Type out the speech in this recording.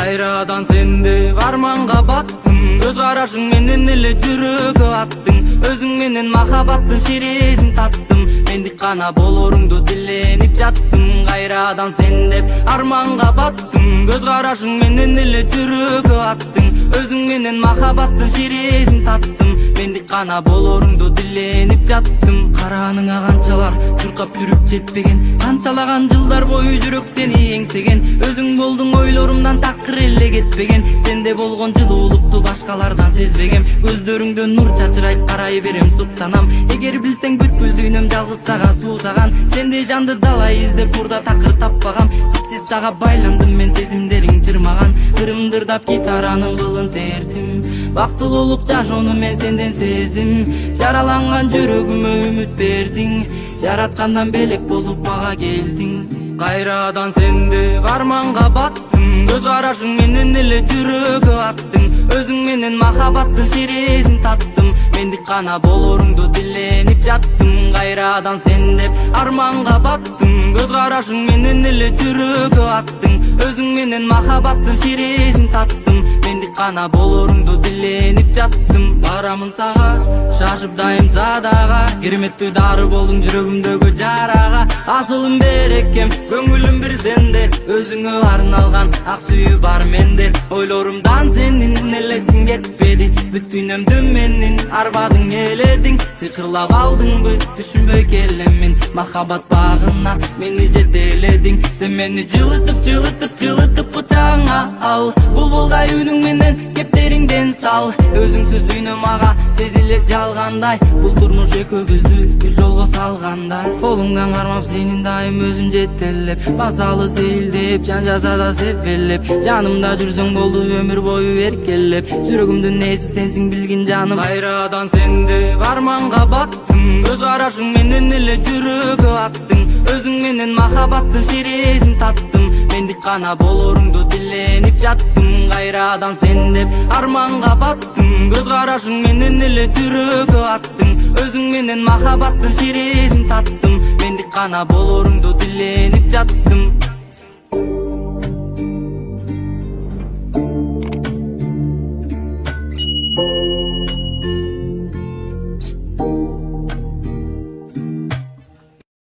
Кайрадан сенде арманга баттым, көз карашың менен эле жүрөгү аттың. Өзүң менен махабаттын ширесин таттым, мендик гана болоруңду тиленип жаттым. Кайрадан сенде арманга баттым, көз карашың менен эле жүрөгү аттың. Өзүң менен махабаттын ширесин таттым, мендик гана болоруңду тиленип жаттым. Караныңа канчалар чуркап жүрүп жетпеген, канчалаган жылдар бою жүрөк сени эңсеген. Өзүң болдуң ойлорумдан такыр эле кетпеген, сенде болгон жылуулукту башкалардан сезбегем. Көздөрүңдөн нур чачырайт, карай берем суктанам. Эгер билсең бүткүл дүйнөм жалгыз сага суусаган, сенде жанды далай издеп бурда такыр таппагам. Чипсиз сага байландым мен, сезимдериң чырмаган. Кырымдырдап гитаранын кылын тертим, бактылуулук жашоону мен сенден сездим. Жараланган жүрөгүмө үмүт бердиң, жараткандан белек болуп мага келдиң. Кайрадан сенде арманга баттым, көз карашың менен эле жүрөгү аттың. Өзүң менен махабаттын ширесин таттым, мендик гана болоруңду тиленип жаттым. Кайрадан сенде арманга баттым, көз карашың менен эле жүрөгү аттың. Өзүң менен махабаттын ширесин таттым, мендик гана болоруңду тиленип жаттым. Барамын сага шашып дайым задага, кереметтүү дары болдуң жүрөгүмдөгү жарага. Асылым берекем, көңүлүм бир сенде, өзүңө арналган ак сүйүү бар менде. Ойлорумдан сенин элесиң кетпеди, бүт дүйнөмдү менин арбадың эледиң. Сыйкырлап алдыңбы түшүнбөй келемин, махабат багына мени жетеледиң. Сен мени жылытып кучагыңа ал, булбулдай үнүң менен кептериңден сал. Өзүңсүз дүйнөм мага сезиле жалгандай, бул турмуш экөөбүздү бир жолго салгандай. Колуңдан кармап сенин дайым өзүм жетелеп, басалы сейилдеп, жан жасада себелеп. Жанымда жүрсөң болду өмүр бою эркелеп, жүрөгүмдүн ээси сенсиң билгин жаным. Кайрадан сенде арманга баттым, көз карашың менен эле жүрөгү аттың. Өзүң менен махабаттын ширесин таттым, мендик гана болоруңду тиленип жаттым. Кайрадан сенде арманга баттым, көз карашың менен эле жүрөгү аттың. Өзүң менен махабаттын ширесин таттым, мендик гана болоруңду тиленип жаттым.